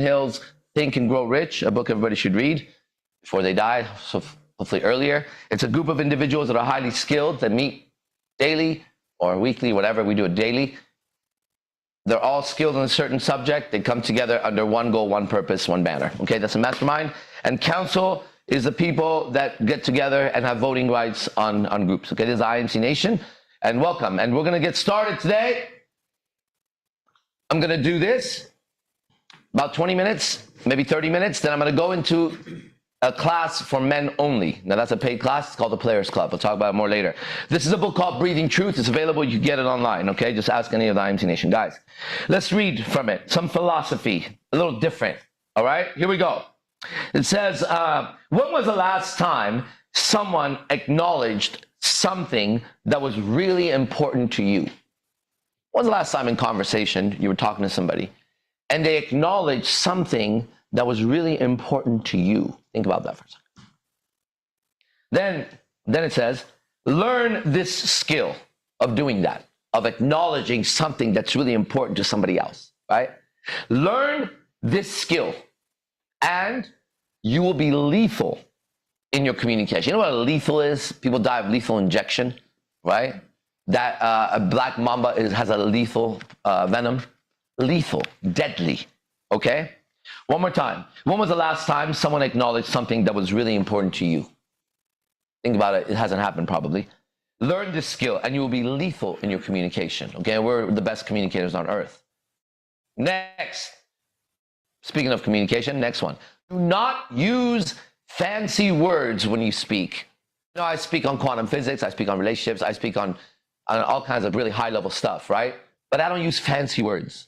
Hill's Think and Grow Rich, a book everybody should read before they die, so hopefully earlier. It's a group of individuals that are highly skilled that meet daily or weekly, whatever, we do it daily. They're all skilled in a certain subject. They come together under one goal, one purpose, one banner. Okay, that's a mastermind. And council is the people that get together and have voting rights on groups. Okay, this is IMC Nation, and welcome. And we're going to get started today. I'm going to do this about 20 minutes, maybe 30 minutes. Then I'm going to go into a class for men only. Now, that's a paid class. It's called the Players Club. We'll talk about it more later. This is a book called Breathing Truth. It's available. You can get it online, okay? Just ask any of the IMC Nation guys. Let's read from it. Some philosophy, a little different, all right? Here we go. It says, when was the last time someone acknowledged something that was really important to you? When was the last time in conversation you were talking to somebody and they acknowledged something that was really important to you? Think about that for a second. Then it says, learn this skill of doing that, of acknowledging something that's really important to somebody else, right? Learn this skill and you will be lethal in your communication. You know what a lethal is? People die of lethal injection, right? That a black mamba has a lethal venom. Lethal, deadly, okay? One more time. When was the last time someone acknowledged something that was really important to you? Think about it. It hasn't happened probably. Learn this skill and you will be lethal in your communication. Okay, we're the best communicators on earth. Next, speaking of communication, next one. Do not use fancy words when you speak. You know, I speak on quantum physics. I speak on relationships. I speak on all kinds of really high level stuff, right? But I don't use fancy words,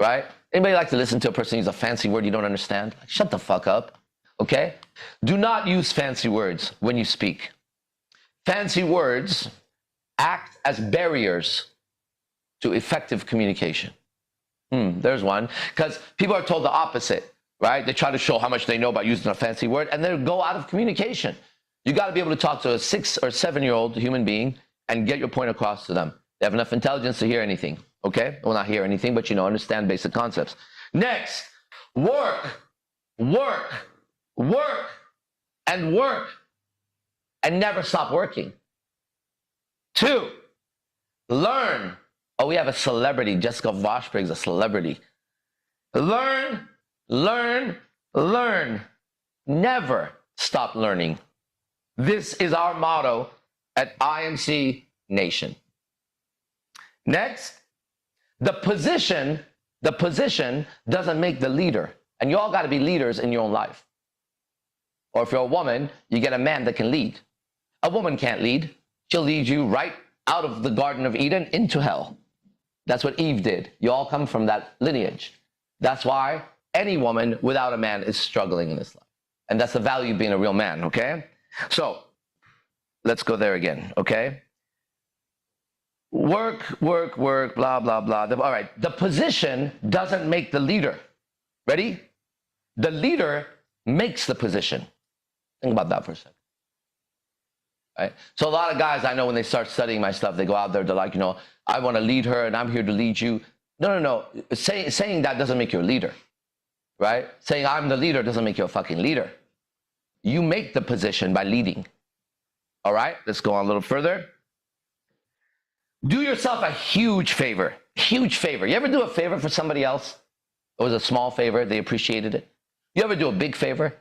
right? Anybody like to listen to a person use a fancy word you don't understand? Like, shut the fuck up, okay? Do not use fancy words when you speak. Fancy words act as barriers to effective communication. There's one. Because people are told the opposite, right? They try to show how much they know about using a fancy word, and they go out of communication. You got to be able to talk to a 6 or 7-year-old human being and get your point across to them. They have enough intelligence to hear anything. Okay? Well, not hear anything, but, understand basic concepts. Next, work, work, work, and work, and never stop working. 2, learn. Oh, we have a celebrity. Jessica Voshbrig's a celebrity. Learn, learn, learn. Never stop learning. This is our motto at IMC Nation. Next, the position doesn't make the leader. And you all got to be leaders in your own life. Or if you're a woman, you get a man that can lead. A woman can't lead. She'll lead you right out of the Garden of Eden into hell. That's what Eve did. You all come from that lineage. That's why any woman without a man is struggling in this life. And that's the value of being a real man, okay? So, let's go there again, okay? Work, work, work, blah, blah, blah. All right, the position doesn't make the leader. Ready? The leader makes the position. Think about that for a second. Right? So a lot of guys I know when they start studying my stuff, they go out there, they're like, I want to lead her and I'm here to lead you. No. Saying that doesn't make you a leader, right? Saying I'm the leader doesn't make you a fucking leader. You make the position by leading. All right, let's go on a little further. Do yourself a huge favor. Huge favor. You ever do a favor for somebody else? It was a small favor. They appreciated it. You ever do a big favor?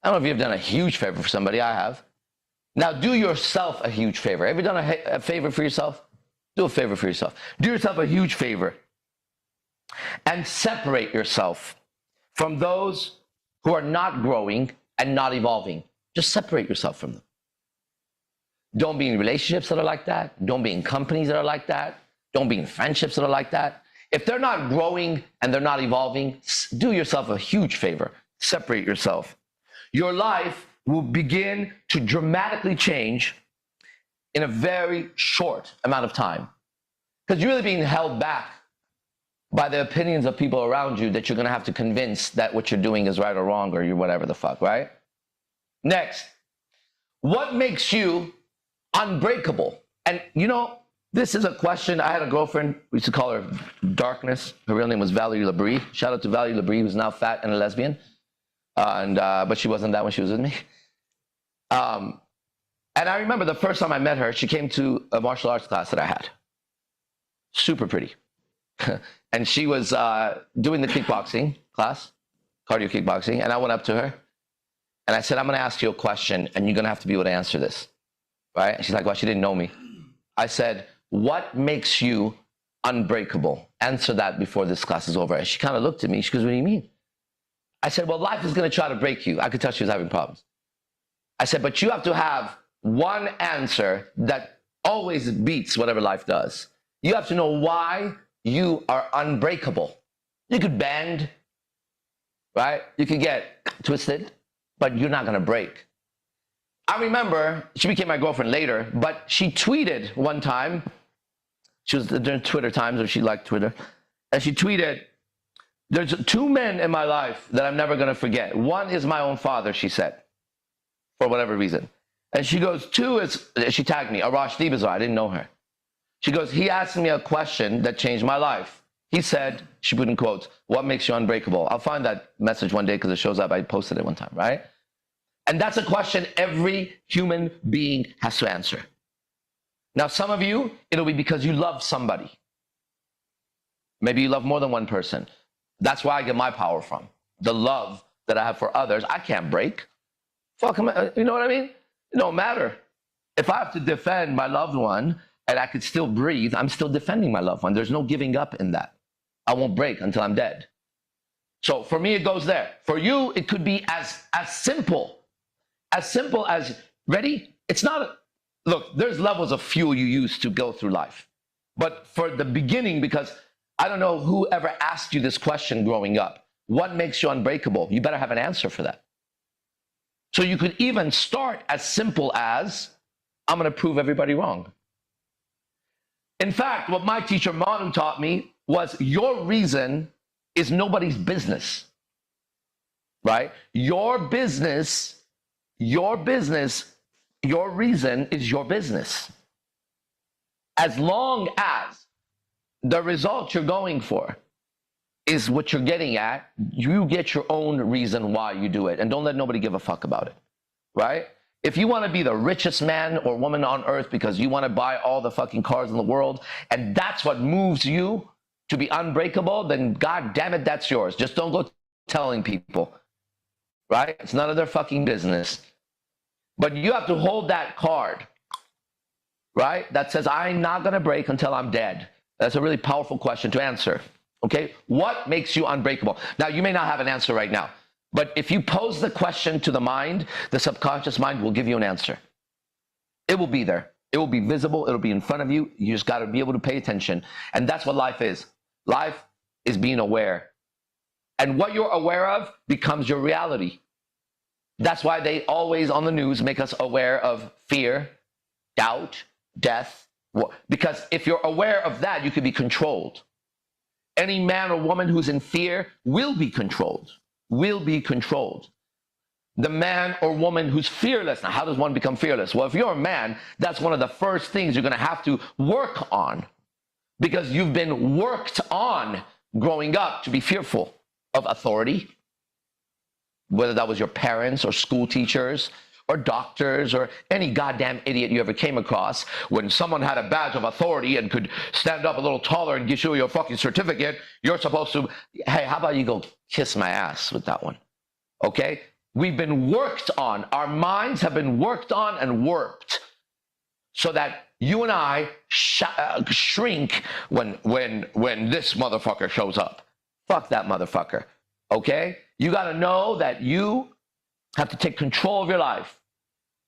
I don't know if you've done a huge favor for somebody. I have. Now do yourself a huge favor. Ever done a favor for yourself? Do a favor for yourself. Do yourself a huge favor. And separate yourself from those who are not growing and not evolving. Just separate yourself from them. Don't be in relationships that are like that. Don't be in companies that are like that. Don't be in friendships that are like that. If they're not growing and they're not evolving, do yourself a huge favor. Separate yourself. Your life will begin to dramatically change in a very short amount of time. Because you're really being held back by the opinions of people around you that you're going to have to convince that what you're doing is right or wrong or you're whatever the fuck, right? Next, what makes you unbreakable? And This is a question. I had a girlfriend. We used to call her Darkness. Her real name was Valerie Labrie. Shout out to Valerie Labrie, who's now fat and a lesbian. But she wasn't that when she was with me. And I remember the first time I met her, she came to a martial arts class that I had. Super pretty. And she was doing the kickboxing class, cardio kickboxing. And I went up to her and I said, I'm going to ask you a question and you're going to have to be able to answer this. Right? And she's like, well, she didn't know me. I said, what makes you unbreakable? Answer that before this class is over. And she kind of looked at me. She goes, what do you mean? I said, well, life is going to try to break you. I could tell she was having problems. I said, but you have to have one answer that always beats whatever life does. You have to know why you are unbreakable. You could bend, right? You could get twisted, but you're not going to break. I remember, she became my girlfriend later, but she tweeted one time, she was during Twitter times, or she liked Twitter, and she tweeted, there's two men in my life that I'm never going to forget. One is my own father, she said, for whatever reason. And she goes, two is, she tagged me, Arash Dibazar, I didn't know her. She goes, he asked me a question that changed my life. He said, she put in quotes, what makes you unbreakable? I'll find that message one day because it shows up. I posted it one time, right? And that's a question every human being has to answer. Now, some of you, it'll be because you love somebody. Maybe you love more than one person. That's where I get my power from. The love that I have for others, I can't break. Fuck, you know what I mean? It don't matter. If I have to defend my loved one and I could still breathe, I'm still defending my loved one. There's no giving up in that. I won't break until I'm dead. So for me, it goes there. For you, it could be as simple as, ready? It's not, look, there's levels of fuel you use to go through life. But for the beginning, because I don't know who ever asked you this question growing up, what makes you unbreakable? You better have an answer for that. So you could even start as simple as, I'm going to prove everybody wrong. In fact, what my teacher Manu taught me was your reason is nobody's business, right? Your business, your reason is your business. As long as the result you're going for is what you're getting at, you get your own reason why you do it. And don't let nobody give a fuck about it, right? If you want to be the richest man or woman on earth because you want to buy all the fucking cars in the world, and that's what moves you to be unbreakable, then God damn it, that's yours. Just don't go telling people, right? It's none of their fucking business. But you have to hold that card, right? That says, I'm not going to break until I'm dead. That's a really powerful question to answer. Okay, what makes you unbreakable? Now, you may not have an answer right now, but if you pose the question to the mind, the subconscious mind will give you an answer. It will be there. It will be visible. It'll be in front of you. You just got to be able to pay attention. And that's what life is. Life is being aware. And what you're aware of becomes your reality. That's why they always on the news make us aware of fear, doubt, death. Because if you're aware of that, you can be controlled. Any man or woman who's in fear will be controlled, will be controlled. The man or woman who's fearless. Now, how does one become fearless? Well, if you're a man, that's one of the first things you're going to have to work on, because you've been worked on growing up to be fearful of authority, whether that was your parents or school teachers or doctors or any goddamn idiot you ever came across. When someone had a badge of authority and could stand up a little taller and give you your fucking certificate, you're supposed to, hey, how about you go kiss my ass with that one? Okay? We've been worked on. Our minds have been worked on and worked so that you and I shrink when this motherfucker shows up. Fuck that motherfucker. Okay? You got to know that you have to take control of your life.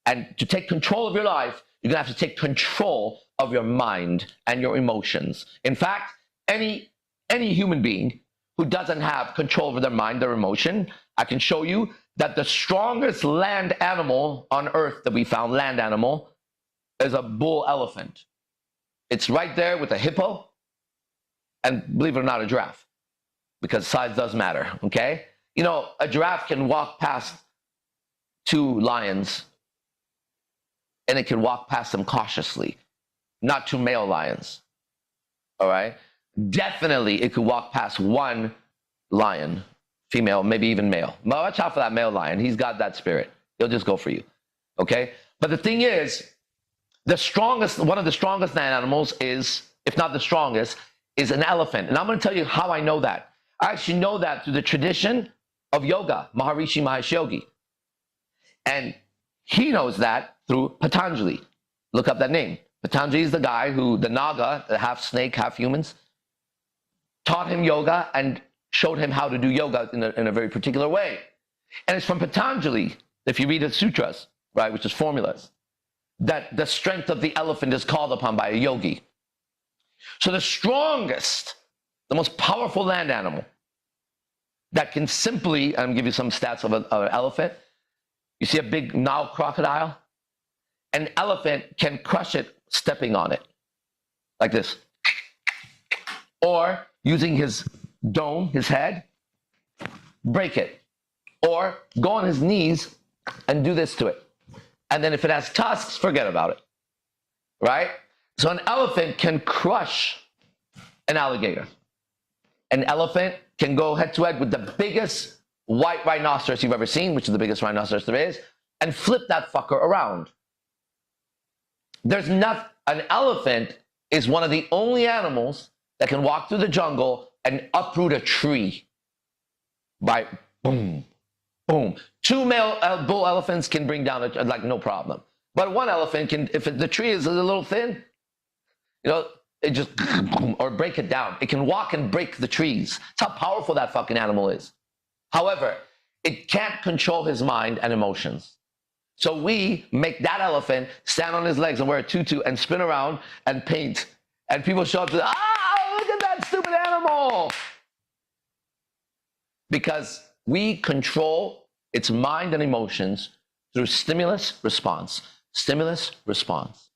And to take control of your life, you're going to have to take control of your mind and your emotions. In fact, any human being who doesn't have control over their mind, their emotion, I can show you that the strongest land animal on earth that we found, land animal, is a bull elephant. It's right there with a hippo and, believe it or not, a giraffe, because size does matter, okay? You know, a giraffe can walk past two lions and it can walk past them cautiously. not two male lions. All right? Definitely it could walk past one lion, female, maybe even male. But watch out for that male lion. He's got that spirit. He'll just go for you. Okay? But the thing is, one of the strongest land animals is, if not the strongest, is an elephant. And I'm going to tell you how I know that. I actually know that through the tradition of yoga, Maharishi Mahesh Yogi. And he knows that through Patanjali. Look up that name. Patanjali is the guy who, the Naga, the half snake, half humans, taught him yoga and showed him how to do yoga in a very particular way. And it's from Patanjali, if you read the sutras, right, which is formulas, that the strength of the elephant is called upon by a yogi. So the strongest, the most powerful land animal that can simply, I'm going to give you some stats of an elephant. You see a big Nile crocodile? An elephant can crush it stepping on it, like this. Or using his dome, his head, break it. Or go on his knees and do this to it. And then if it has tusks, forget about it, right? So an elephant can crush an alligator. An elephant can go head to head with the biggest white rhinoceros you've ever seen, which is the biggest rhinoceros there is, and flip that fucker around. An elephant is one of the only animals that can walk through the jungle and uproot a tree by boom, boom. Two male bull elephants can bring down like no problem. But one elephant can, if the tree is a little thin, it just, or break it down. It can walk and break the trees. That's how powerful that fucking animal is. However, it can't control his mind and emotions. So we make that elephant stand on his legs and wear a tutu and spin around and paint. And people show up to, look at that stupid animal. Because we control its mind and emotions through stimulus, response. Stimulus, response.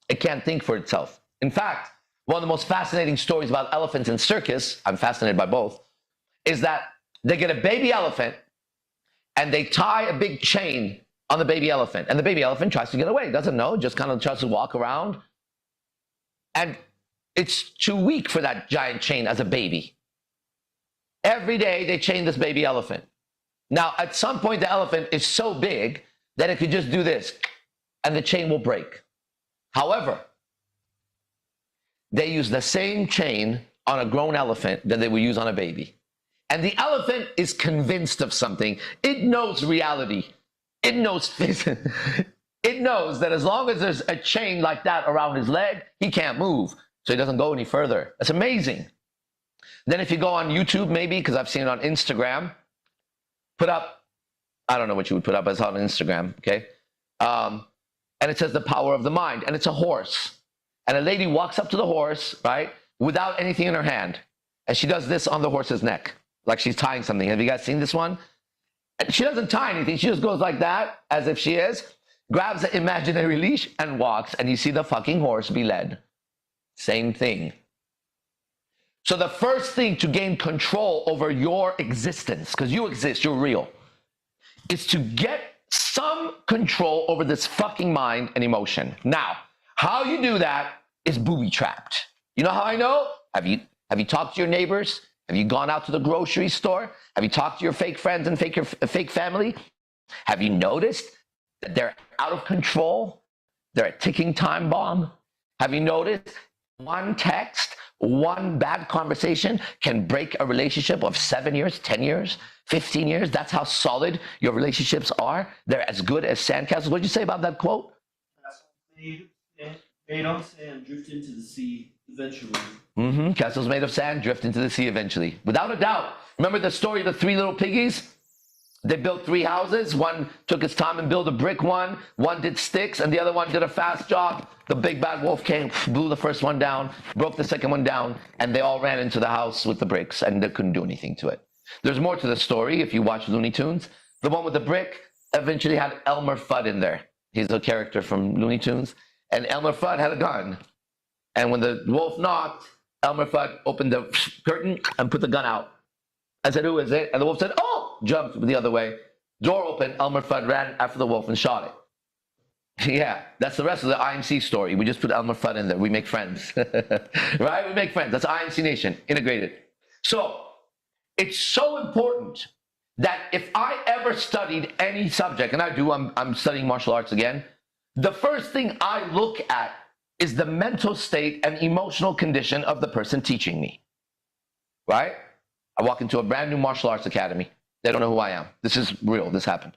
It can't think for itself. In fact, one of the most fascinating stories about elephants in circus, I'm fascinated by both, is that they get a baby elephant and they tie a big chain on the baby elephant. And the baby elephant tries to get away. Doesn't know, just kind of tries to walk around. And it's too weak for that giant chain as a baby. Every day they chain this baby elephant. Now, at some point, the elephant is so big that it could just do this and the chain will break. However, they use the same chain on a grown elephant that they would use on a baby. And the elephant is convinced of something. It knows reality. It knows physics. It knows that as long as there's a chain like that around his leg, he can't move. So he doesn't go any further. That's amazing. Then if you go on YouTube, maybe, because I've seen it on Instagram, put up, I don't know what you would put up, but it's on Instagram, okay? And it says the power of the mind. And it's a horse. And a lady walks up to the horse, right, without anything in her hand. And she does this on the horse's neck, like she's tying something. Have you guys seen this one? And she doesn't tie anything. She just goes like that, as if she is, grabs an imaginary leash and walks. And you see the fucking horse be led. Same thing. So the first thing to gain control over your existence, because you exist, you're real, is to get some control over this fucking mind and emotion. Now, how you do that is booby-trapped. You know how I know? Have you talked to your neighbors? Have you gone out to the grocery store? Have you talked to your fake friends and fake family? Have you noticed that they're out of control? They're a ticking time bomb. Have you noticed one text, one bad conversation can break a relationship of 7 years, 10 years, 15 years? That's how solid your relationships are. They're as good as sandcastles. What did you say about that quote? Made of sand, drift into the sea eventually. Castles made of sand, drift into the sea eventually. Without a doubt. Remember the story of the three little piggies? They built three houses. One took its time and built a brick one. One did sticks, and the other one did a fast job. The big bad wolf came, blew the first one down, broke the second one down, and they all ran into the house with the bricks, and they couldn't do anything to it. There's more to the story if you watch Looney Tunes. The one with the brick eventually had Elmer Fudd in there. He's a character from Looney Tunes. And Elmer Fudd had a gun. And when the wolf knocked, Elmer Fudd opened the curtain and put the gun out. I said, who is it? And the wolf said, oh, jumped the other way. Door opened, Elmer Fudd ran after the wolf and shot it. Yeah, that's the rest of the IMC story. We just put Elmer Fudd in there. We make friends, right? We make friends. That's IMC Nation, integrated. So it's so important that if I ever studied any subject, and I do, I'm studying martial arts again, the first thing I look at is the mental state and emotional condition of the person teaching me, right? I walk into a brand new martial arts academy. They don't know who I am. This is real. This happened.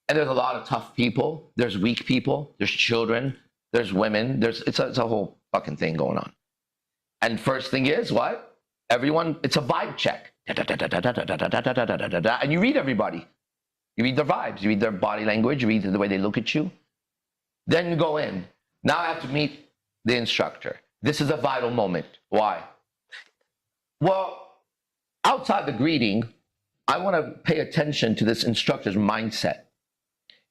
And there's a lot of tough people. There's weak people. There's children. There's women. It's a whole fucking thing going on. And first thing is what? Everyone, it's a vibe check. And you read everybody. You read their vibes. You read their body language. You read the way they look at you. Then you go in. Now I have to meet the instructor. This is a vital moment. Why? Well, outside the greeting, I want to pay attention to this instructor's mindset.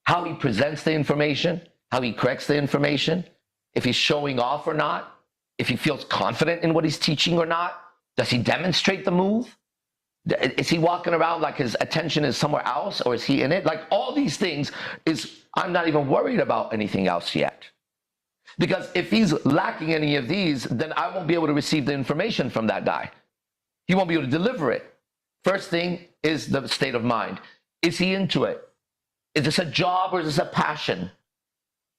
How he presents the information, how he corrects the information, if he's showing off or not, if he feels confident in what he's teaching or not. Does he demonstrate the move? Is he walking around like his attention is somewhere else, or is he in it? Like all these things I'm not even worried about anything else yet. Because if he's lacking any of these, then I won't be able to receive the information from that guy. He won't be able to deliver it. First thing is the state of mind. Is he into it? Is this a job or is this a passion?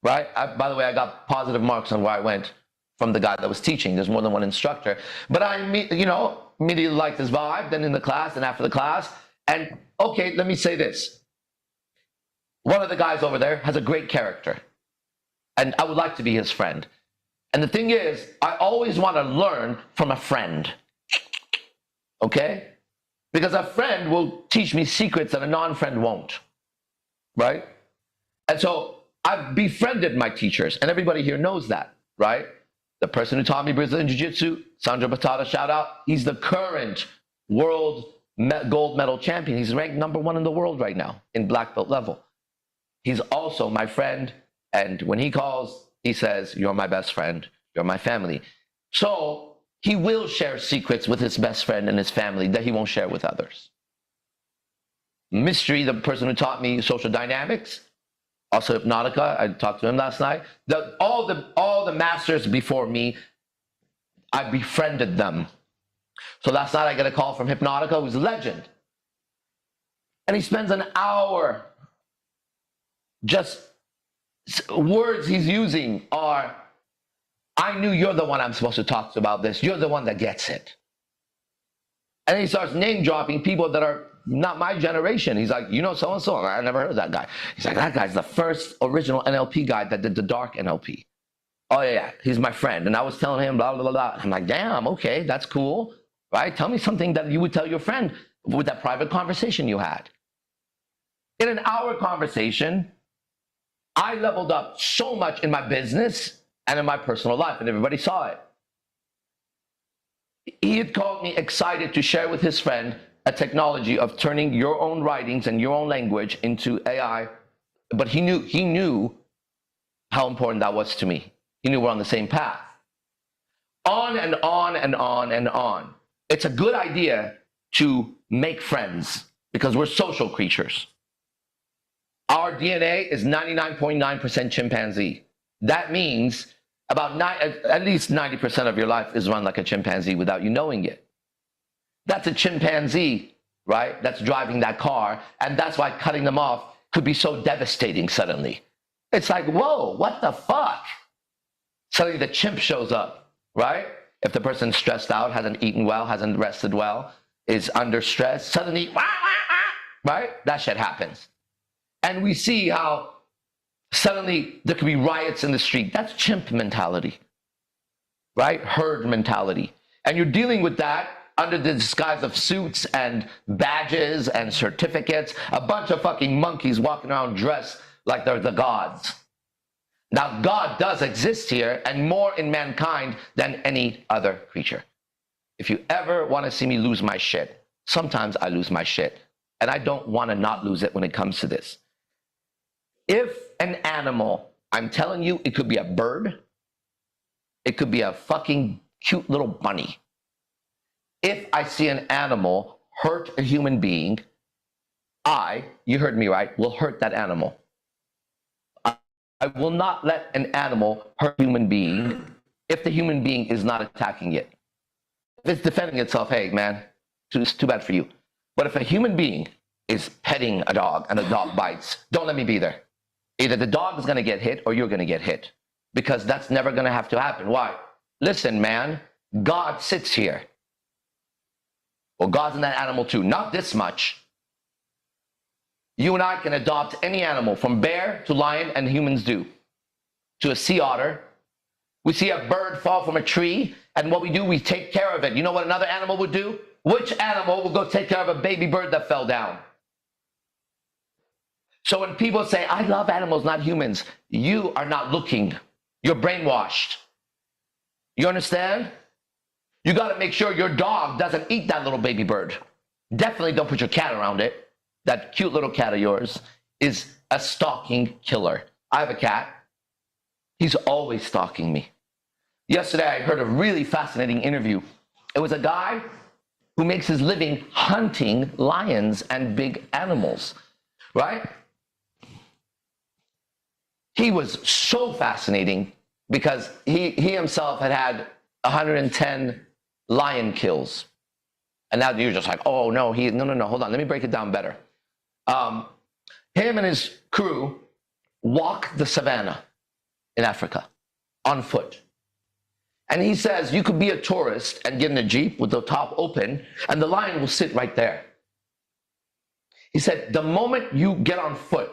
Right? By the way, I got positive marks on where I went from the guy that was teaching. There's more than one instructor. But I immediately liked his vibe, then in the class and after the class. And okay, let me say this. One of the guys over there has a great character. And I would like to be his friend. And the thing is, I always want to learn from a friend. Okay? Because a friend will teach me secrets that a non-friend won't. Right? And so I've befriended my teachers, and everybody here knows that, right? The person who taught me Brazilian Jiu-Jitsu, Sandro Batata, shout out. He's the current world gold medal champion. He's ranked #1 in the world right now in black belt level. He's also my friend. And when he calls, he says, you're my best friend. You're my family. So he will share secrets with his best friend and his family that he won't share with others. Mystery, the person who taught me social dynamics, also Hypnotica, I talked to him last night. All the masters before me, I befriended them. So last night I get a call from Hypnotica, who's a legend. And he spends an hour, just words he's using are, I knew you're the one I'm supposed to talk to about this. You're the one that gets it. And he starts name dropping people that are not my generation. He's like, you know so-and-so? I never heard of that guy. He's like, that guy's the first original NLP guy that did the dark NLP. Oh yeah, he's my friend. And I was telling him blah, blah, blah, blah. I'm like, damn, okay, that's cool. Right? Tell me something that you would tell your friend with that private conversation you had. In an hour conversation, I leveled up so much in my business and in my personal life, and everybody saw it. He had called me excited to share with his friend a technology of turning your own writings and your own language into AI, but he knew how important that was to me. He knew we're on the same path. On and on and on and on. It's a good idea to make friends because we're social creatures. Our DNA is 99.9% chimpanzee. That means at least 90% of your life is run like a chimpanzee without you knowing it. That's a chimpanzee, right? That's driving that car. And that's why cutting them off could be so devastating suddenly. It's like, whoa, what the fuck? Suddenly the chimp shows up, right? If the person's stressed out, hasn't eaten well, hasn't rested well, is under stress, suddenly, right? That shit happens. And we see how suddenly there could be riots in the street. That's chimp mentality, right? Herd mentality. And you're dealing with that under the disguise of suits and badges and certificates, a bunch of fucking monkeys walking around dressed like they're the gods. Now, God does exist here and more in mankind than any other creature. If you ever want to see me lose my shit, sometimes I lose my shit. And I don't want to not lose it when it comes to this. If an animal, I'm telling you, it could be a bird, it could be a fucking cute little bunny. If I see an animal hurt a human being, you heard me right, will hurt that animal. I will not let an animal hurt a human being if the human being is not attacking it. If it's defending itself, hey, man, it's too bad for you. But if a human being is petting a dog and the dog bites, don't let me be there. Either the dog is going to get hit or you're going to get hit, because that's never going to have to happen. Why? Listen, man, God sits here. Well, God's in that animal too. Not this much. You and I can adopt any animal, from bear to lion, and humans do, to a sea otter. We see a bird fall from a tree, and what we do, we take care of it. You know what another animal would do? Which animal will go take care of a baby bird that fell down? So when people say, I love animals, not humans, you are not looking. You're brainwashed. You understand? You got to make sure your dog doesn't eat that little baby bird. Definitely don't put your cat around it. That cute little cat of yours is a stalking killer. I have a cat. He's always stalking me. Yesterday, I heard a really fascinating interview. It was a guy who makes his living hunting lions and big animals, right? He was so fascinating because he himself had 110 lion kills. And now you're just like, oh, no, no, hold on. Let me break it down better. Him and his crew walk the savannah in Africa on foot. And he says you could be a tourist and get in a Jeep with the top open, and the lion will sit right there. He said the moment you get on foot,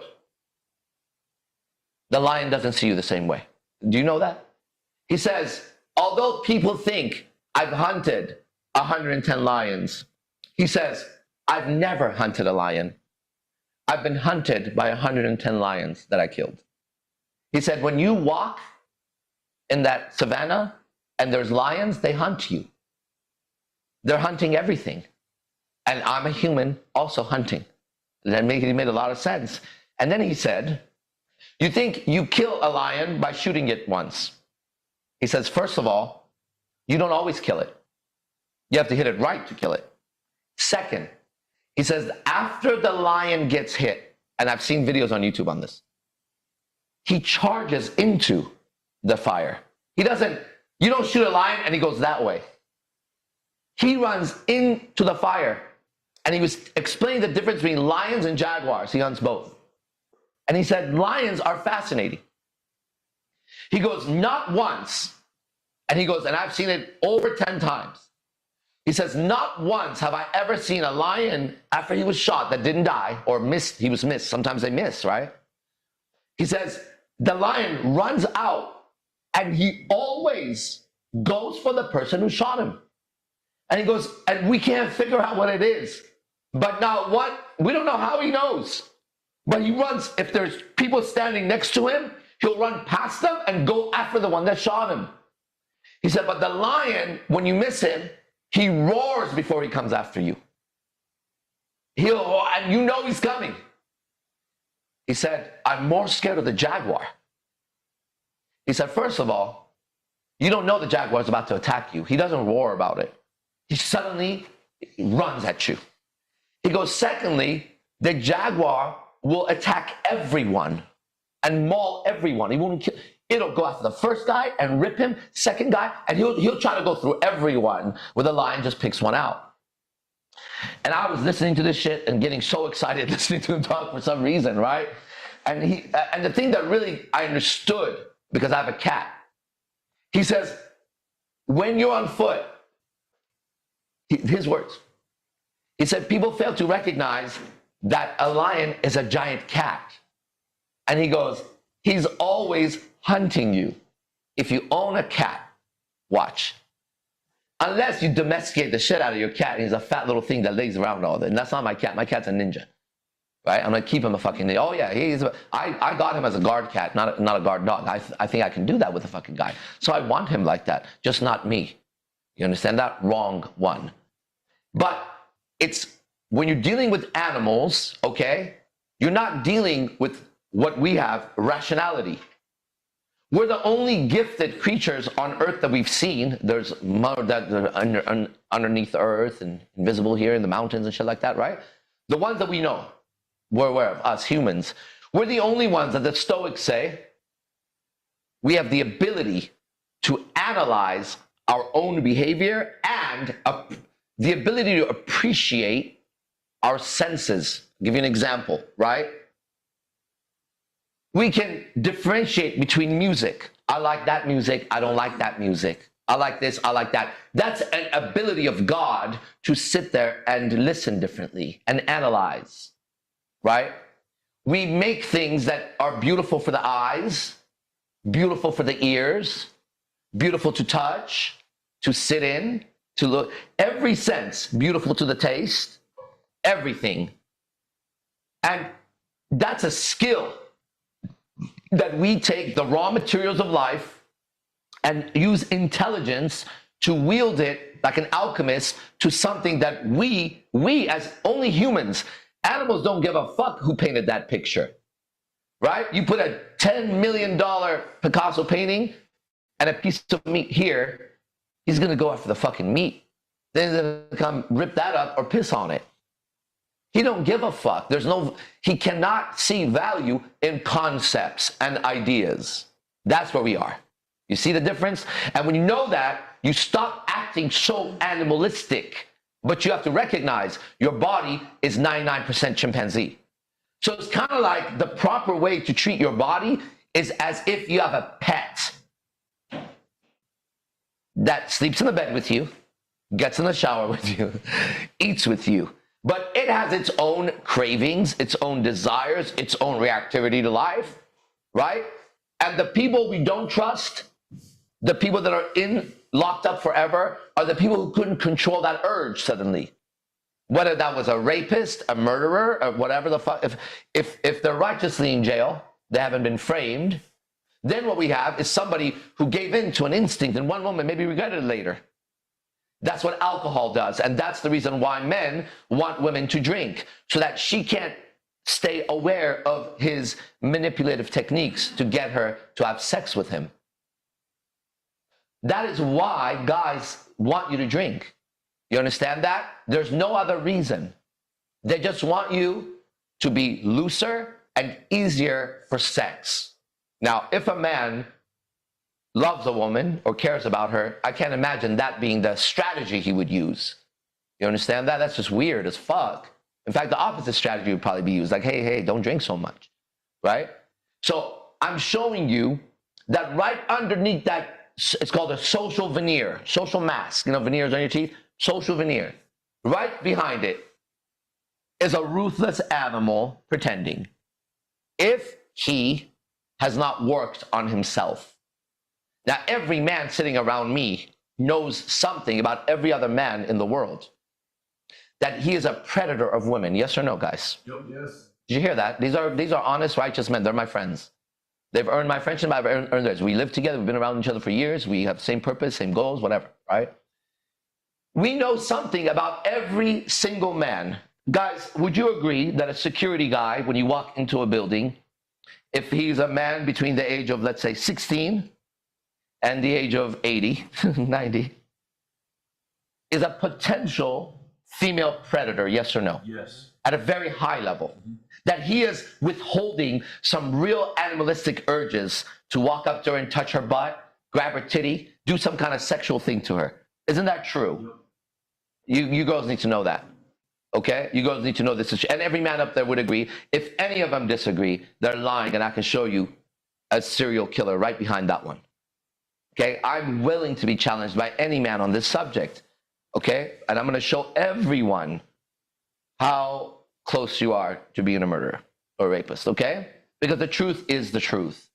the lion doesn't see you the same way. Do you know that? He says, although people think I've hunted 110 lions, he says, I've never hunted a lion. I've been hunted by 110 lions that I killed. He said, when you walk in that savannah and there's lions, they hunt you. They're hunting everything. And I'm a human also hunting. That made a lot of sense. And then he said, you think you kill a lion by shooting it once. He says, first of all, you don't always kill it. You have to hit it right to kill it. Second, he says, after the lion gets hit, and I've seen videos on YouTube on this, he charges into the fire. You don't shoot a lion and he goes that way. He runs into the fire. And he was explaining the difference between lions and jaguars. He hunts both. And he said, lions are fascinating. He goes, not once. And he goes, and I've seen it over 10 times. He says, not once have I ever seen a lion after he was shot that didn't die or missed. He was missed. Sometimes they miss, right? He says, the lion runs out and he always goes for the person who shot him. And he goes, and we can't figure out what it is. But now what? We don't know how he knows. But he runs, if there's people standing next to him, he'll run past them and go after the one that shot him. He said, but the lion, when you miss him, he roars before he comes after you. And you know he's coming. He said, I'm more scared of the jaguar. He said, first of all, you don't know the jaguar's about to attack you. He doesn't roar about it. He suddenly runs at you. He goes, secondly, the jaguar will attack everyone and maul everyone. He won't kill. It'll go after the first guy and rip him, second guy, and he'll try to go through everyone, where the lion just picks one out. And I was listening to this shit and getting so excited listening to him talk for some reason, right? And the thing that really I understood, because I have a cat, he says, when you're on foot, his words, he said, people fail to recognize that a lion is a giant cat. And he goes, he's always hunting you. If you own a cat, watch. Unless you domesticate the shit out of your cat, and he's a fat little thing that lays around all day. And that's not my cat. My cat's a ninja, right? I'm gonna keep him a fucking ninja. Oh yeah, I got him as a guard cat, not a guard dog. I think I can do that with a fucking guy. So I want him like that, just not me. You understand that? Wrong one. But it's when you're dealing with animals, okay, you're not dealing with what we have, rationality. We're the only gifted creatures on earth that we've seen. There's more that are underneath the earth and invisible here in the mountains and shit like that, right? The ones that we know, we're aware of, us humans. We're the only ones that the Stoics say we have the ability to analyze our own behavior and the ability to appreciate our senses. I'll give you an example, right? We can differentiate between music. I like that music. I don't like that music. I like this. I like that. That's an ability of God to sit there and listen differently and analyze, right? We make things that are beautiful for the eyes, beautiful for the ears, beautiful to touch, to sit in, to look. Every sense, beautiful to the taste, everything. And that's a skill that we take the raw materials of life and use intelligence to wield it like an alchemist to something that we as only humans, animals don't give a fuck who painted that picture, right? You put a $10 million Picasso painting and a piece of meat here, he's gonna go after the fucking meat. Then he's gonna come rip that up or piss on it. He don't give a fuck. He cannot see value in concepts and ideas. That's where we are. You see the difference? And when you know that, you stop acting so animalistic. But you have to recognize your body is 99% chimpanzee. So it's kind of like the proper way to treat your body is as if you have a pet that sleeps in the bed with you, gets in the shower with you, eats with you. But it has its own cravings, its own desires, its own reactivity to life, right? And the people we don't trust, the people that are locked up forever, are the people who couldn't control that urge suddenly. Whether that was a rapist, a murderer, or whatever the fuck. If they're righteously in jail, they haven't been framed, then what we have is somebody who gave in to an instinct in one moment, maybe regretted it later. That's what alcohol does. And that's the reason why men want women to drink, so that she can't stay aware of his manipulative techniques to get her to have sex with him. That is why guys want you to drink. You understand that? There's no other reason. They just want you to be looser and easier for sex. Now, if a man loves a woman or cares about her, I can't imagine that being the strategy he would use. You understand that? That's just weird as fuck. In fact, the opposite strategy would probably be used, like, hey, don't drink so much, right? So I'm showing you that right underneath that, it's called a social veneer, social mask, veneers on your teeth, social veneer. Right behind it is a ruthless animal pretending. If he has not worked on himself. Now, every man sitting around me knows something about every other man in the world. That he is a predator of women. Yes or no, guys? Yep, yes. Did you hear that? These are honest, righteous men. They're my friends. They've earned my friendship. I've earned theirs. We live together. We've been around each other for years. We have the same purpose, same goals, whatever, right? We know something about every single man. Guys, would you agree that a security guy, when you walk into a building, if he's a man between the age of, let's say, 16 and the age of 80, 90, is a potential female predator, yes or no? Yes. At a very high level. Mm-hmm. That he is withholding some real animalistic urges to walk up to her and touch her butt, grab her titty, do some kind of sexual thing to her. Isn't that true? Yep. You girls need to know that. Okay? You girls need to know this. And every man up there would agree. If any of them disagree, they're lying, and I can show you a serial killer right behind that one. Okay? I'm willing to be challenged by any man on this subject. Okay? And I'm going to show everyone how close you are to being a murderer or a rapist. Okay? Because the truth is the truth.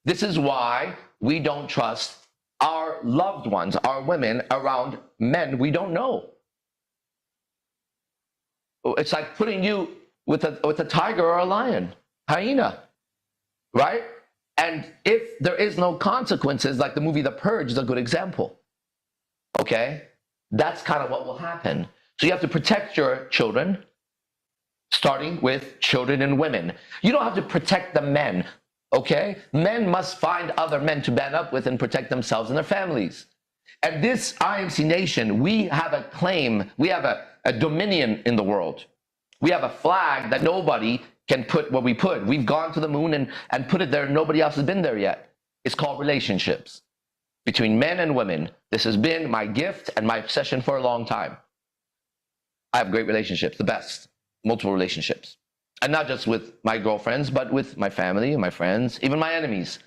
This is why we don't trust our loved ones, our women, around men we don't know. It's like putting you with a tiger or a lion, hyena, right? And if there is no consequences, like the movie The Purge is a good example, okay? That's kind of what will happen. So you have to protect your children, starting with children and women. You don't have to protect the men, okay? Men must find other men to band up with and protect themselves and their families. And this IMC Nation, we have a claim, we have a dominion in the world. We have a flag that nobody can put what we put. We've gone to the moon and put it there. Nobody else has been there yet. is called relationships between men and women. This has been my gift and my obsession for a long time. I have great relationships, the best, multiple relationships. And not just with my girlfriends, but with my family, my friends, even my enemies.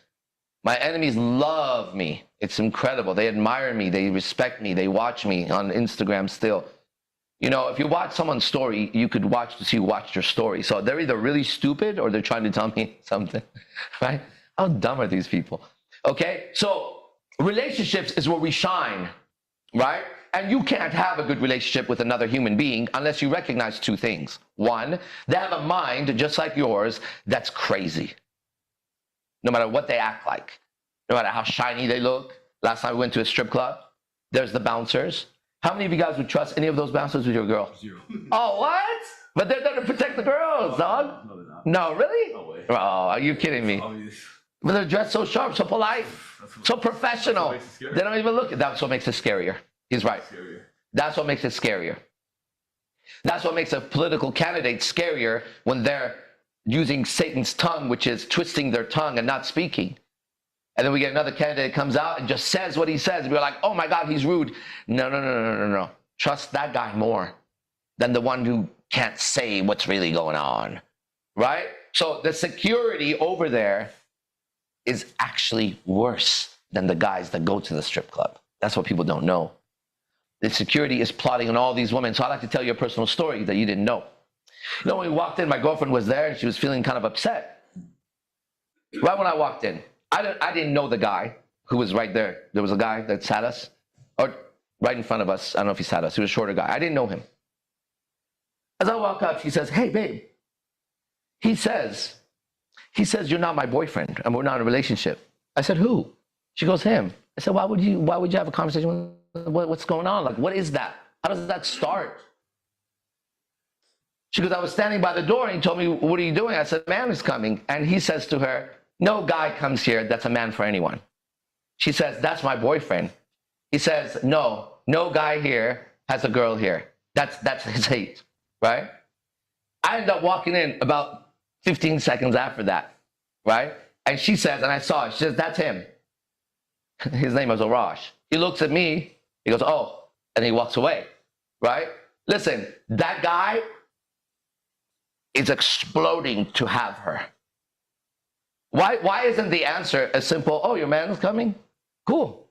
My enemies love me. It's incredible. They admire me. They respect me. They watch me on Instagram still. You know, if you watch someone's story, you could watch to see who watched your story. So they're either really stupid or they're trying to tell me something, right? How dumb are these people? Okay, so relationships is where we shine, right? And you can't have a good relationship with another human being unless you recognize two things. One, they have a mind just like yours that's crazy. No matter what they act like, no matter how shiny they look. Last time we went to a strip club, there's the bouncers. How many of you guys would trust any of those bouncers with your girl? 0. Oh, what? But they're there to protect the girls, dog. No, they're not. No, really? No way. Oh, are you kidding me? Obvious. But they're dressed so sharp, so polite, so professional. That's what makes it scary. They don't even look at that's what makes it scarier. He's right. Scarier. That's what makes it scarier. That's what makes a political candidate scarier when they're using Satan's tongue, which is twisting their tongue and not speaking. And then we get another candidate that comes out and just says what he says. And we're like, oh my God, he's rude. No. Trust that guy more than the one who can't say what's really going on, right? So the security over there is actually worse than the guys that go to the strip club. That's what people don't know. The security is plotting on all these women. So I'd like to tell you a personal story that you didn't know. You know, when we walked in, my girlfriend was there and she was feeling kind of upset. Right when I walked in, I didn't know the guy who was right there. There was a guy that sat us, or right in front of us. I don't know if he sat us. He was a shorter guy. I didn't know him. As I walk up, she says, hey, babe. He says, you're not my boyfriend and we're not in a relationship. I said, who? She goes, him. I said, why would you have a conversation with, what's going on? Like, what is that? How does that start? She goes, I was standing by the door and he told me, what are you doing? I said, man is coming. And he says to her, no guy comes here that's a man for anyone. She says, that's my boyfriend. He says, no guy here has a girl here. That's his hate, right? I ended up walking in about 15 seconds after that, right? And she says, and I saw it, she says, that's him. His name was Arash. He looks at me, he goes, oh, and he walks away, right? Listen, that guy is exploding to have her. Why isn't the answer as simple, oh, your man's coming? Cool.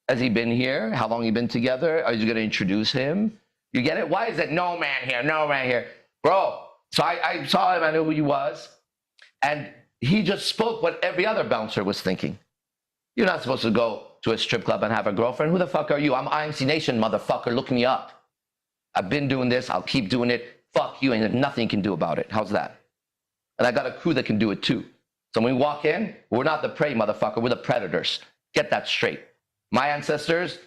Has he been here? How long you been together? Are you going to introduce him? You get it? Why is it no man here? Bro, so I saw him, I knew who he was. And he just spoke what every other bouncer was thinking. You're not supposed to go to a strip club and have a girlfriend. Who the fuck are you? I'm IMC Nation, motherfucker. Look me up. I've been doing this. I'll keep doing it. Fuck you, and there's nothing you can do about it. How's that? And I got a crew that can do it too. So when we walk in, we're not the prey, motherfucker. We're the predators. Get that straight. My ancestors,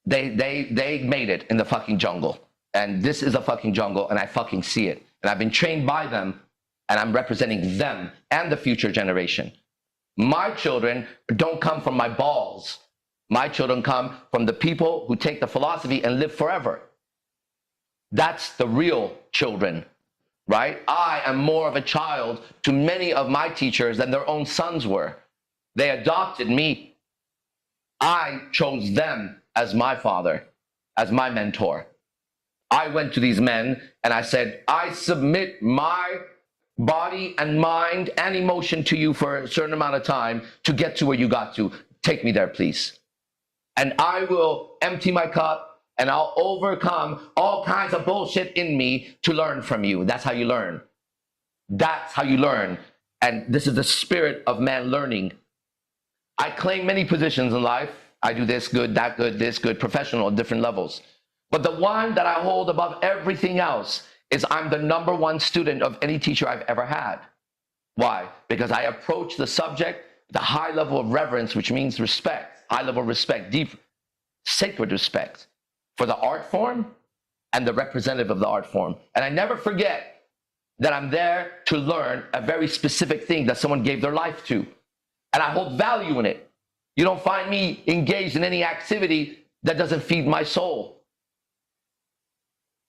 they made it in the fucking jungle. And this is a fucking jungle, and I fucking see it. And I've been trained by them, and I'm representing them and the future generation. My children don't come from my balls. My children come from the people who take the philosophy and live forever. That's the real children, right? I am more of a child to many of my teachers than their own sons were. They adopted me. I chose them as my father, as my mentor. I went to these men and I said, I submit my body and mind and emotion to you for a certain amount of time to get to where you got to. Take me there, please. And I will empty my cup and I'll overcome all kinds of bullshit in me to learn from you. That's how you learn. That's how you learn. And this is the spirit of man learning. I claim many positions in life. I do this good, that good, this good, professional at different levels. But the one that I hold above everything else is I'm the #1 student of any teacher I've ever had. Why? Because I approach the subject with a high level of reverence, which means respect, high level of respect, deep, sacred respect for the art form and the representative of the art form. And I never forget that I'm there to learn a very specific thing that someone gave their life to. And I hold value in it. You don't find me engaged in any activity that doesn't feed my soul.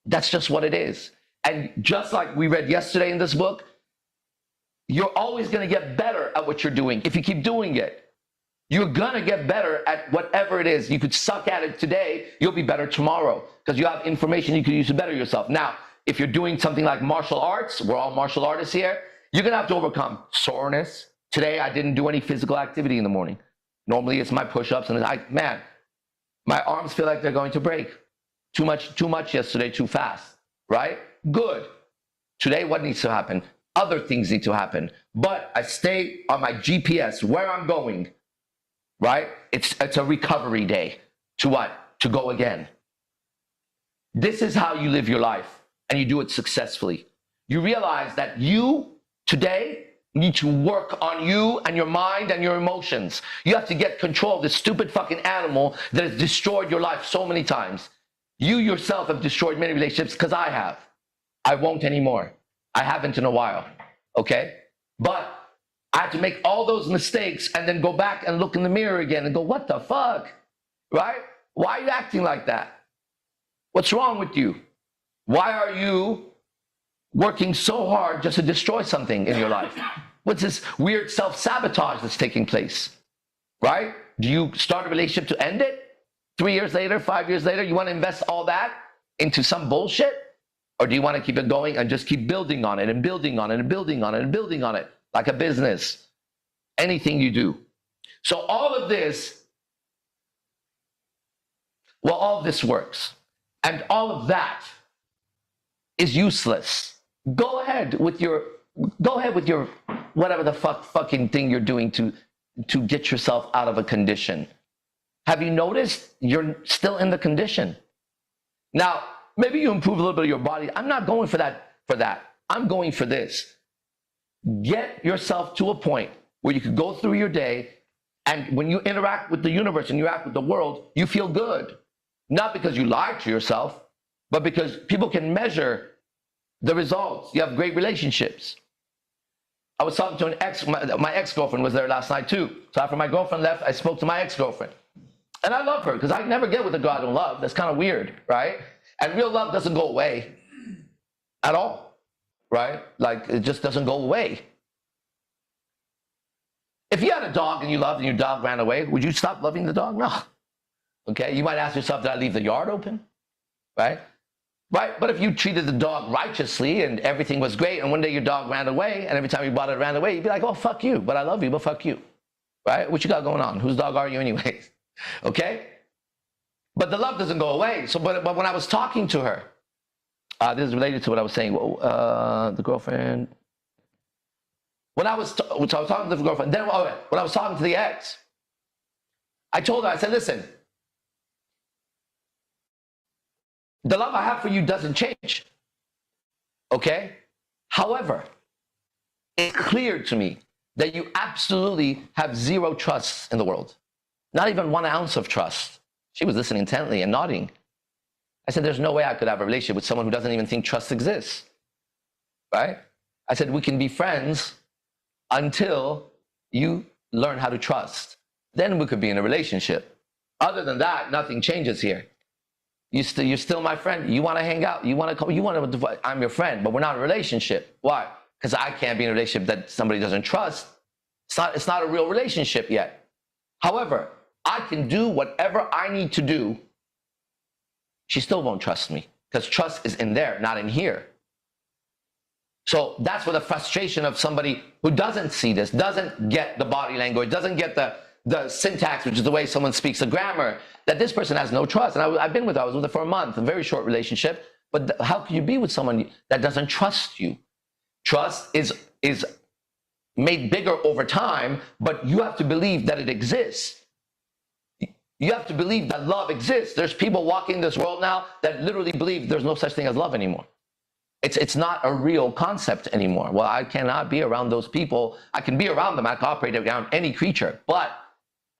That's just what it is. And just like we read yesterday in this book, you're always going to get better at what you're doing if you keep doing it. You're going to get better at whatever it is. You could suck at it today, you'll be better tomorrow because you have information you can use to better yourself. Now, if you're doing something like martial arts, we're all martial artists here, you're going to have to overcome soreness. Today, I didn't do any physical activity in the morning. Normally, it's my push-ups, and my arms feel like they're going to break. Too much yesterday, too fast, right? Good. Today, what needs to happen? Other things need to happen. But I stay on my GPS, where I'm going, right? It's a recovery day. To what? To go again. This is how you live your life, and you do it successfully. You realize that you, today, need to work on you and your mind and your emotions. You have to get control of this stupid fucking animal that has destroyed your life so many times. You yourself have destroyed many relationships because I have. I won't anymore. I haven't in a while, okay? But I had to make all those mistakes and then go back and look in the mirror again and go, what the fuck, right? Why are you acting like that? What's wrong with you? Why are you working so hard just to destroy something in your life? What's this weird self-sabotage that's taking place, right? Do you start a relationship to end it? 3 years later, 5 years later, you want to invest all that into some bullshit? Or do you want to keep it going and just keep building on it and building on it and building on it and building on it like a business? Anything you do. So all of this, well, all of this works. And all of that is useless. Go ahead with your whatever the fucking thing you're doing to get yourself out of a condition. Have you noticed you're still in the condition? Now, maybe you improve a little bit of your body. I'm not going for that. I'm going for this. Get yourself to a point where you could go through your day, and when you interact with the universe and you act with the world, you feel good. Not because you lied to yourself, but because people can measure the results. You have great relationships. I was talking to an my ex-girlfriend was there last night too. So after my girlfriend left, I spoke to my ex-girlfriend. And I love her because I never get with a girl I don't love. That's kind of weird, right? And real love doesn't go away at all, right? Like, it just doesn't go away. If you had a dog and you loved and your dog ran away, would you stop loving the dog? No. Okay, you might ask yourself, did I leave the yard open? Right? Right? But if you treated the dog righteously and everything was great, and one day your dog ran away, and every time you bought it, it ran away, you'd be like, oh, fuck you, but I love you, but fuck you. Right? What you got going on? Whose dog are you anyways? Okay? But the love doesn't go away. So, but when I was talking to her, this is related to what I was saying. The girlfriend. When I was talking to the girlfriend, then when I was talking to the ex, I told her, I said, listen, the love I have for you doesn't change. Okay? However, it's clear to me that you absolutely have zero trust in the world. Not even 1 ounce of trust. She was listening intently and nodding. I said, there's no way I could have a relationship with someone who doesn't even think trust exists. Right? I said, we can be friends until you learn how to trust. Then we could be in a relationship. Other than that, nothing changes here. You're still my friend. You want to hang out. You want to come. I'm your friend, but we're not in a relationship. Why? Because I can't be in a relationship that somebody doesn't trust. It's not a real relationship yet. However, I can do whatever I need to do. She still won't trust me because trust is in there, not in here. So that's where the frustration of somebody who doesn't see this, doesn't get the body language, doesn't get the syntax, which is the way someone speaks, the grammar, that this person has no trust. And I've been with her. I was with her for a month, a very short relationship. But how can you be with someone that doesn't trust you? Trust is made bigger over time, but you have to believe that it exists. You have to believe that love exists. There's people walking this world now that literally believe there's no such thing as love anymore. It's not a real concept anymore. Well, I cannot be around those people. I can be around them. I can operate around any creature, but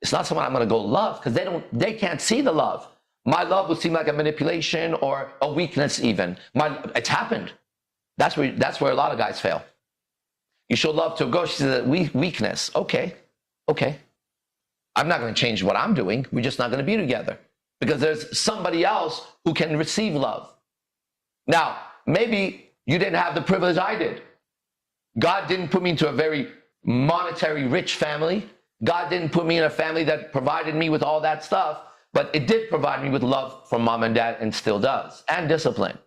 it's not someone I'm going to go love because they can't see the love. My love would seem like a manipulation or a weakness even. It's happened. That's where a lot of guys fail. You show love to a girl, she says weakness. Okay. I'm not going to change what I'm doing. We're just not going to be together because there's somebody else who can receive love. Now, maybe you didn't have the privilege I did. God didn't put me into a very monetary rich family. God didn't put me in a family that provided me with all that stuff, but it did provide me with love from mom and dad, and still does, and discipline.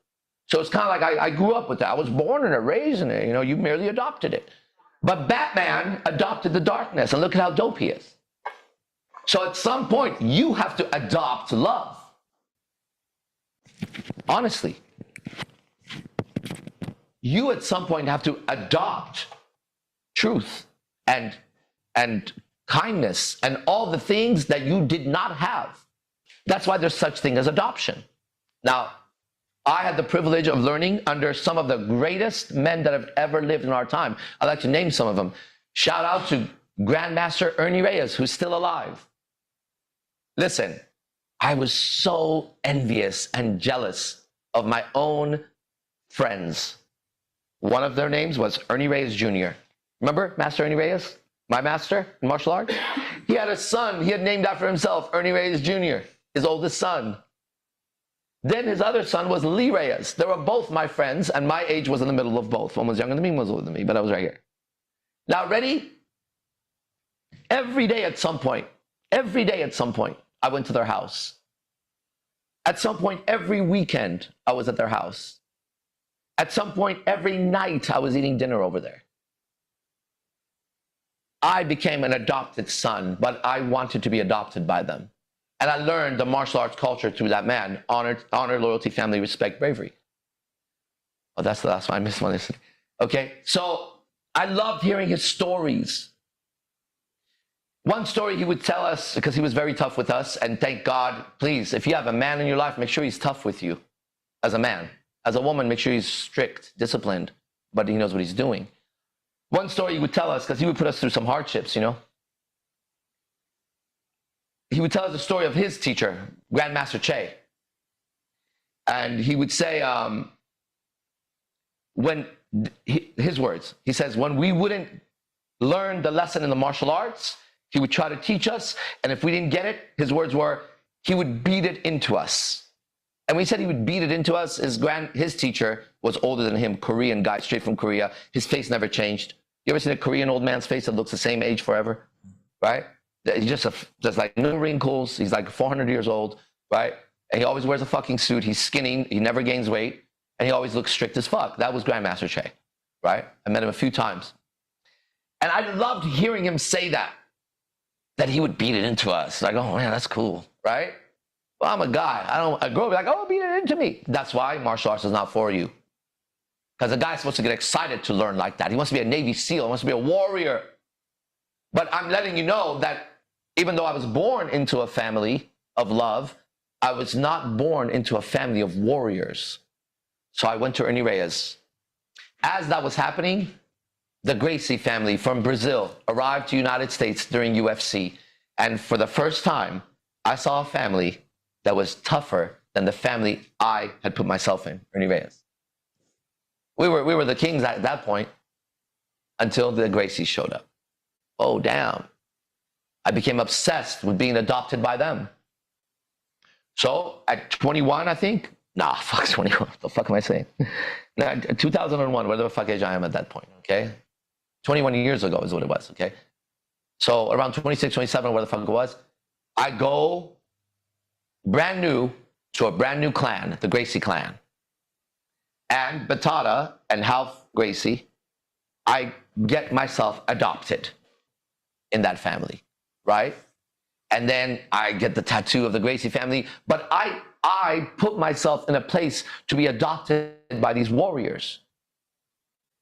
So it's kind of like I grew up with that. I was born in it, raised in it. You know, you merely adopted it. But Batman adopted the darkness, and look at how dope he is. So at some point, you have to adopt love. Honestly. You at some point have to adopt truth and kindness and all the things that you did not have. That's why there's such thing as adoption. Now, I had the privilege of learning under some of the greatest men that have ever lived in our time. I'd like to name some of them. Shout out to Grandmaster Ernie Reyes, who's still alive. Listen, I was so envious and jealous of my own friends. One of their names was Ernie Reyes Jr. Remember Master Ernie Reyes? My master in martial arts? He had a son he had named after himself, Ernie Reyes Jr., his oldest son. Then his other son was Lee Reyes. They were both my friends, and my age was in the middle of both. One was younger than me, one was older than me, but I was right here. Now, ready? Every day at some point, I went to their house. At some point, every weekend, I was at their house. At some point, every night, I was eating dinner over there. I became an adopted son, but I wanted to be adopted by them. And I learned the martial arts culture through that man. Honor, loyalty, family, respect, bravery. Oh, that's the last one. I missed one. Okay, so I loved hearing his stories. One story he would tell us, because he was very tough with us, and thank God, please, if you have a man in your life, make sure he's tough with you as a man. As a woman, make sure he's strict, disciplined, but he knows what he's doing. One story he would tell us, because he would put us through some hardships, you know. He would tell us the story of his teacher, Grandmaster Che. And he would say, his words, he says, when we wouldn't learn the lesson in the martial arts, he would try to teach us. And if we didn't get it, his words were, he would beat it into us. And when he said he would beat it into us, his teacher was older than him, Korean guy, straight from Korea. His face never changed. You ever seen a Korean old man's face that looks the same age forever? Right? He's just like no wrinkles. He's like 400 years old, right? And he always wears a fucking suit. He's skinny. He never gains weight. And he always looks strict as fuck. That was Grandmaster Che, right? I met him a few times. And I loved hearing him say that he would beat it into us. Like, oh man, that's cool, right? Well, I'm a guy. I grow up like, oh, beat it into me. That's why martial arts is not for you. Because a guy's supposed to get excited to learn like that. He wants to be a Navy SEAL. He wants to be a warrior. But I'm letting you know that even though I was born into a family of love, I was not born into a family of warriors. So I went to Ernie Reyes. As that was happening, the Gracie family from Brazil arrived to the United States during UFC. And for the first time, I saw a family that was tougher than the family I had put myself in, Ernie Reyes. We were the kings at that point until the Gracies showed up. Oh, damn. I became obsessed with being adopted by them. So at 21, I think, nah, fuck 21. What the fuck am I saying? 2001, whatever the fuck age I am at that point, okay? 21 years ago is what it was, okay? So around 26, 27, where the fuck it was, I go brand new to a brand new clan, the Gracie clan. And Batata and Half Gracie, I get myself adopted in that family, right? And then I get the tattoo of the Gracie family, but I put myself in a place to be adopted by these warriors.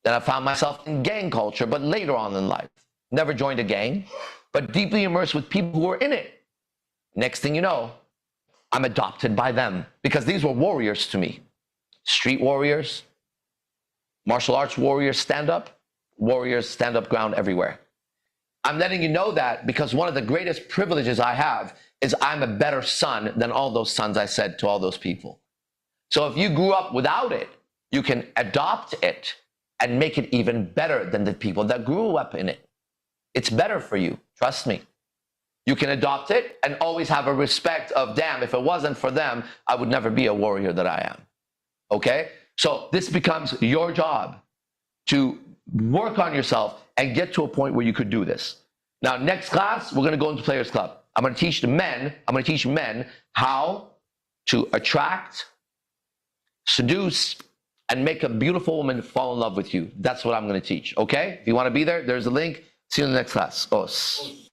Then I found myself in gang culture, but later on in life. Never joined a gang, but deeply immersed with people who were in it. Next thing you know, I'm adopted by them because these were warriors to me. Street warriors, martial arts warriors, stand up ground everywhere. I'm letting you know that because one of the greatest privileges I have is I'm a better son than all those sons I said to all those people. So if you grew up without it, you can adopt it and make it even better than the people that grew up in it. It's better for you, trust me. You can adopt it and always have a respect of, damn, if it wasn't for them, I would never be a warrior that I am. Okay? So this becomes your job to work on yourself and get to a point where you could do this. Now, next class, we're going to go into Players Club. I'm going to teach men how to attract, seduce, and make a beautiful woman fall in love with you. That's what I'm going to teach, okay? If you want to be there, there's a link. See you in the next class. Os.